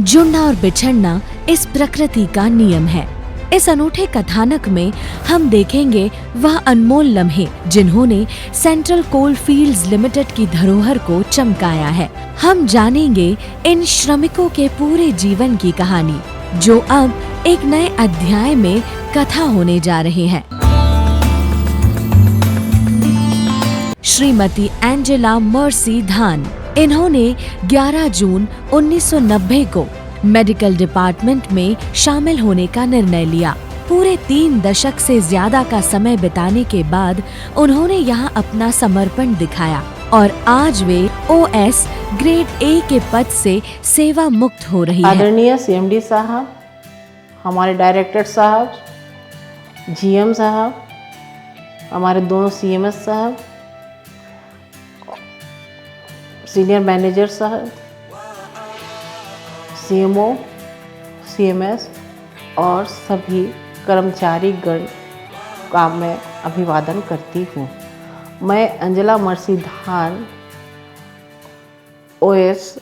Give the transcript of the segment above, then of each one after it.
जुड़ना और बिछड़ना इस प्रकृति का नियम है। इस अनूठे कथानक में हम देखेंगे वह अनमोल लम्हे जिन्होंने सेंट्रल कोल फील्ड्स लिमिटेड की धरोहर को चमकाया है। हम जानेंगे इन श्रमिकों के पूरे जीवन की कहानी, जो अब एक नए अध्याय में कथा होने जा रहे हैं। श्रीमती एंजेला मर्सी धान, इन्होंने 11 जून 1990 को मेडिकल डिपार्टमेंट में शामिल होने का निर्णय लिया। पूरे 3 दशक से ज्यादा का समय बिताने के बाद उन्होंने यहाँ अपना समर्पण दिखाया और आज वे OS ग्रेड A के पद से सेवा मुक्त हो रही है। आदरणीय CMD साहब, हमारे डायरेक्टर साहब, GM साहब, हमारे दोनों CMS साहब, सीनियर मैनेजर साहब, CMO, CMS और सभी कर्मचारी गण का मैं अभिवादन करती हूँ। मैं एंजेला मर्सी धान OS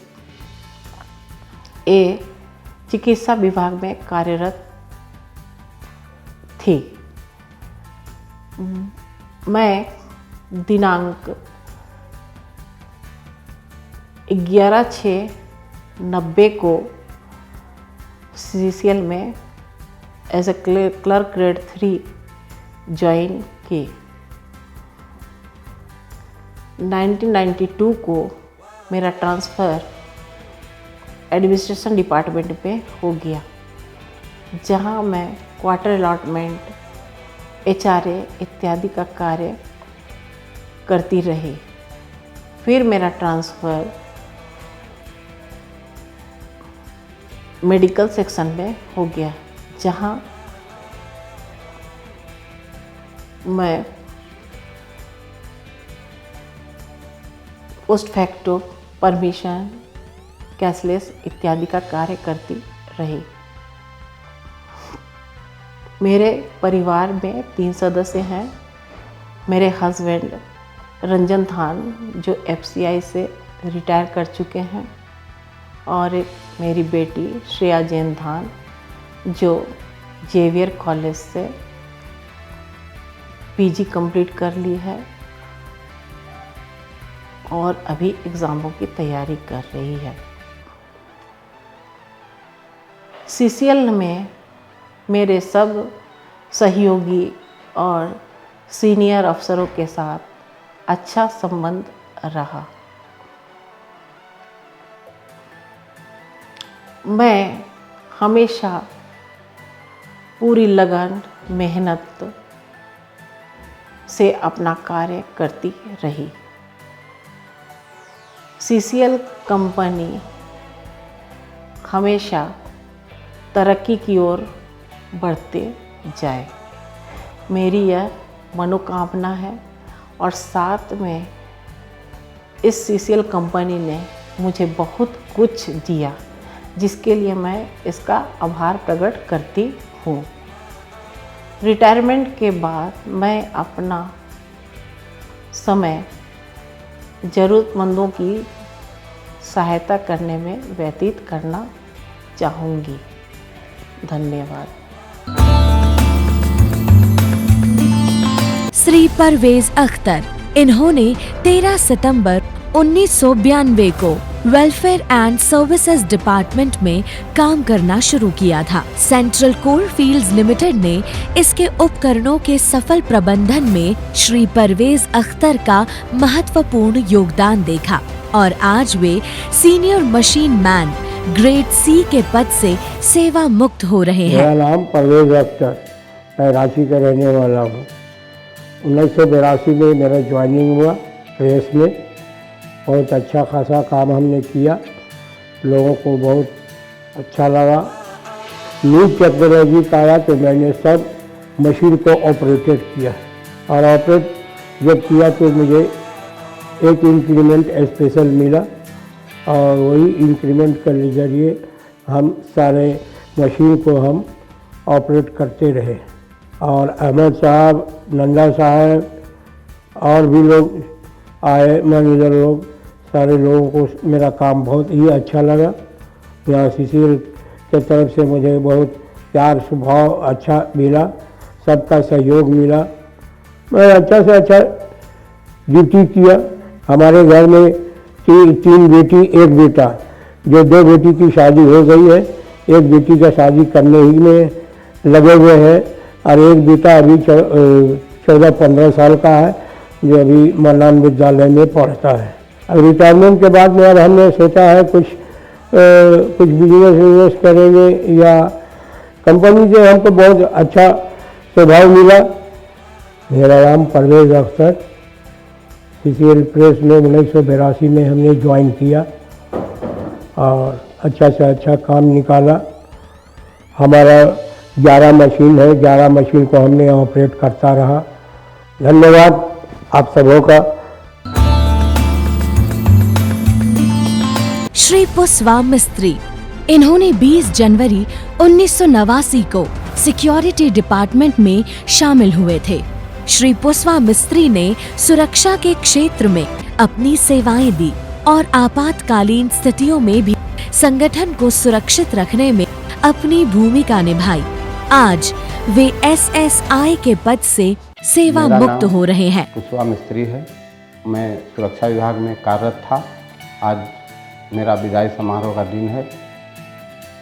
A चिकित्सा विभाग में कार्यरत थी। मैं दिनांक 11/6/90 को CCL में as a clerk grade 3 join की। 1992 को मेरा ट्रांसफ़र एडमिनिस्ट्रेशन डिपार्टमेंट में हो गया, जहां मैं क्वार्टर अलॉटमेंट, HRA इत्यादि का कार्य करती रही। फिर मेरा ट्रांसफ़र मेडिकल सेक्शन में हो गया, जहां मैं पोस्ट फैक्टो परमिशन, कैशलेस इत्यादि का कार्य करती रही। मेरे परिवार में 3 सदस्य हैं। मेरे हस्बैंड रंजन धान, जो FCI से रिटायर कर चुके हैं, और एक मेरी बेटी श्रेया जैन धान, जो जेवियर कॉलेज से PG कंप्लीट कर ली है और अभी एग्ज़ामों की तैयारी कर रही है। CCL में मेरे सब सहयोगी और सीनियर अफसरों के साथ अच्छा संबंध रहा। मैं हमेशा पूरी लगन, मेहनत से अपना कार्य करती रही। CCL कंपनी हमेशा तरक्की की ओर बढ़ते जाए, मेरी यह मनोकामना है। और साथ में इस CCL कंपनी ने मुझे बहुत कुछ दिया, जिसके लिए मैं इसका आभार प्रकट करती हूँ। रिटायरमेंट के बाद मैं अपना समय ज़रूरतमंदों की सहायता करने में व्यतीत करना चाहूँगी। धन्यवाद। श्री परवेज अख्तर, इन्होंने 13 सितंबर 1992 को वेलफेयर एंड सर्विसेज डिपार्टमेंट में काम करना शुरू किया था। सेंट्रल कोल फील्ड्स लिमिटेड ने इसके उपकरणों के सफल प्रबंधन में श्री परवेज अख्तर का महत्वपूर्ण योगदान देखा और आज वे senior machine man grade C के पद से सेवा मुक्त हो रहे हैं। मेरा नाम परवेज अख्तर, मैं रांची का रहने वाला हूँ। 1982 में मेरा ज्वाइनिंग हुआ प्रेस में। बहुत अच्छा खासा काम हमने किया, लोगों को बहुत अच्छा लगा। न्यू टेक्नोलॉजी का आया तो मैंने सब मशीन को ऑपरेटेड किया, और ऑपरेट जब किया तो मुझे एक इंक्रीमेंट स्पेशल मिला, और वही इंक्रीमेंट के जरिए हम सारे मशीन को हम ऑपरेट करते रहे। और अहमद साहब, नंदा साहब और भी लोग आए, मैनेजर लोग, सारे लोगों को मेरा काम बहुत ही अच्छा लगा। यहाँ सीसीएल के तरफ से मुझे बहुत प्यार स्वभाव अच्छा मिला, सबका सहयोग मिला। मैं अच्छा से अच्छा ड्यूटी किया। हमारे घर में तीन बेटी एक बेटा, जो 2 बेटी की शादी हो गई है, एक बेटी का शादी करने ही में लगे हुए हैं और एक बेटा अभी 14-15 साल का है, जो अभी मरनान विद्यालय में पढ़ता है। अब रिटायरमेंट के बाद में अब हमने सोचा है कुछ बिजनेस करेंगे, या कंपनी से हमको बहुत अच्छा स्वभाव मिला। मेरा नाम परवेज़ अख्तर, सीसीएल प्रेस में 1982 में हमने ज्वाइन किया और अच्छा से अच्छा काम निकाला। हमारा 11 मशीन है, 11 मशीन को हमने ऑपरेट करता रहा। धन्यवाद आप सबों का। श्री पुष्वा मिस्त्री, इन्होंने 20 जनवरी 1989 को सिक्योरिटी डिपार्टमेंट में शामिल हुए थे। श्री पुष्वा मिस्त्री ने सुरक्षा के क्षेत्र में अपनी सेवाएं दी और आपातकालीन स्थितियों में भी संगठन को सुरक्षित रखने में अपनी भूमिका निभाई। आज वे एसएसआई के पद से सेवा मुक्त हो रहे हैं। पुष्वा मिस्त्री है, मैं सुरक्षा विभाग में कार्यरत था। आज मेरा विदाई समारोह का दिन है।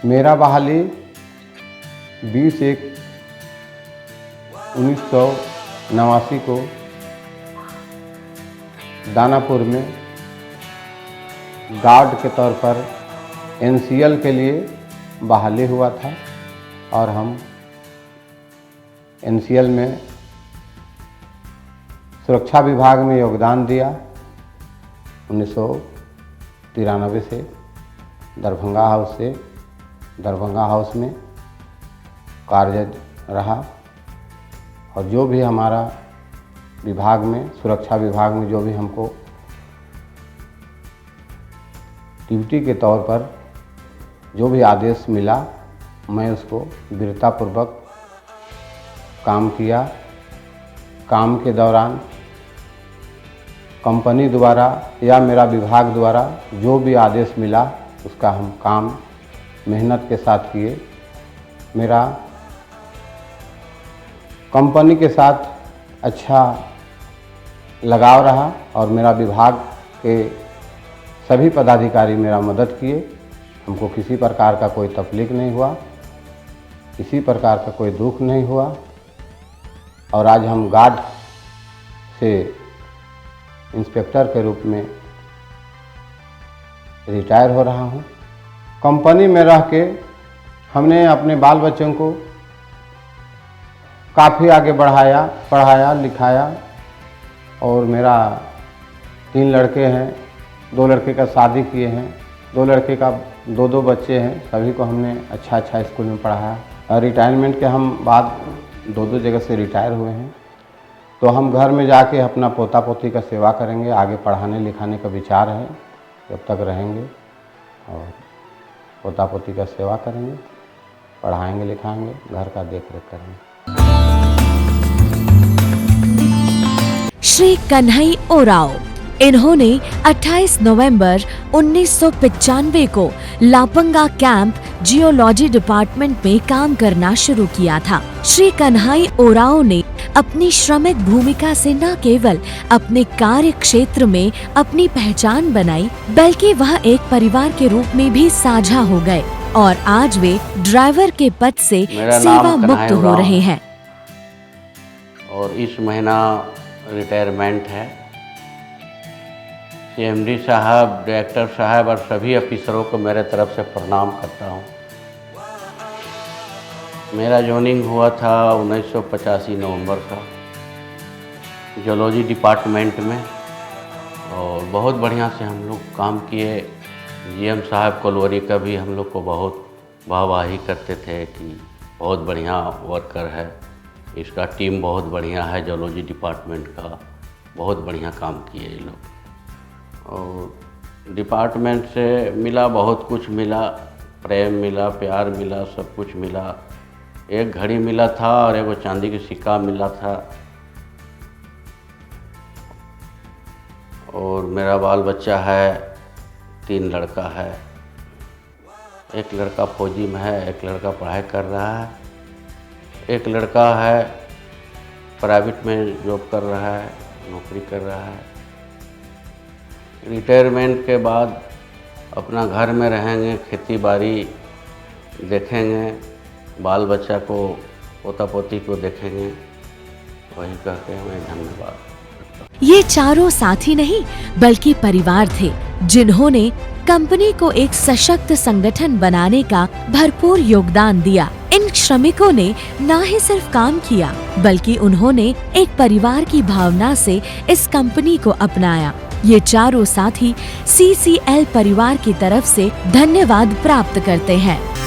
मेरा बहाली 20/1/1989 को दानापुर में गार्ड के तौर पर एनसीएल के लिए बहाली हुआ था और हम एनसीएल में सुरक्षा विभाग में योगदान दिया। 1993 से दरभंगा हाउस में कार्यरत रहा और जो भी हमारा विभाग में, सुरक्षा विभाग में जो भी हमको ड्यूटी के तौर पर जो भी आदेश मिला, मैं उसको वीरतापूर्वक काम किया। काम के दौरान कंपनी द्वारा या मेरा विभाग द्वारा जो भी आदेश मिला, उसका हम काम मेहनत के साथ किए। मेरा कंपनी के साथ अच्छा लगाव रहा और मेरा विभाग के सभी पदाधिकारी मेरा मदद किए। हमको किसी प्रकार का कोई तकलीफ नहीं हुआ, किसी प्रकार का कोई दुख नहीं हुआ और आज हम गार्ड से इंस्पेक्टर के रूप में रिटायर हो रहा हूँ। कंपनी में रह के हमने अपने बाल बच्चों को काफ़ी आगे बढ़ाया, पढ़ाया लिखाया और मेरा 3 लड़के हैं, 2 लड़के का शादी किए हैं, 2 लड़के का 2 बच्चे हैं। सभी को हमने अच्छा स्कूल में पढ़ाया और रिटायरमेंट के हम बाद 2 जगह से रिटायर हुए हैं। तो हम घर में जाके अपना पोता पोती का सेवा करेंगे। आगे पढ़ाने लिखाने का विचार है, जब तक रहेंगे और पोता पोती का सेवा करेंगे, पढ़ाएंगे लिखाएंगे, घर का देख रेख करेंगे। श्री कन्हई ओराव, इन्होंने 28 नवंबर 1995 को लापंगा कैंप जियोलॉजी डिपार्टमेंट में काम करना शुरू किया था। श्री कन्हई ओराव ने अपनी श्रमिक भूमिका से न केवल अपने कार्य क्षेत्र में अपनी पहचान बनाई, बल्कि वह एक परिवार के रूप में भी साझा हो गए और आज वे ड्राइवर के पद से सेवा मुक्त हो रहे हैं। और इस महीना रिटायरमेंट है। सीएमडी साहब, डायरेक्टर साहब और सभी अफिसरों को मेरे तरफ से प्रणाम करता हूँ। मेरा जॉइनिंग हुआ था 1985 नवंबर का जियोलॉजी डिपार्टमेंट में और बहुत बढ़िया से हम लोग काम किए। जीएम साहब कोलवरी का भी हम लोग को बहुत वाहवाही करते थे कि बहुत बढ़िया वर्कर है, इसका टीम बहुत बढ़िया है, जियोलॉजी डिपार्टमेंट का बहुत बढ़िया काम किए ये लोग। और डिपार्टमेंट से मिला, बहुत कुछ मिला, प्रेम मिला, प्यार मिला, सब कुछ मिला। एक घड़ी मिला था और एक चांदी की सिक्का मिला था और मेरा बाल बच्चा है, 3 लड़का है। एक लड़का फौजी में है, एक लड़का पढ़ाई कर रहा है, एक लड़का है प्राइवेट में जॉब कर रहा है, नौकरी कर रहा है। रिटायरमेंट के बाद अपना घर में रहेंगे, खेती बाड़ी देखेंगे, बाल बच्चा को, पोता पोती को देखेंगे। वही कहते हैं मैं धन्यवाद। ये चारों साथी नहीं बल्कि परिवार थे जिन्होंने कंपनी को एक सशक्त संगठन बनाने का भरपूर योगदान दिया। इन श्रमिकों ने न ही सिर्फ काम किया बल्कि उन्होंने एक परिवार की भावना से इस कंपनी को अपनाया। ये चारों साथी CCL परिवार की तरफ से धन्यवाद प्राप्त करते हैं।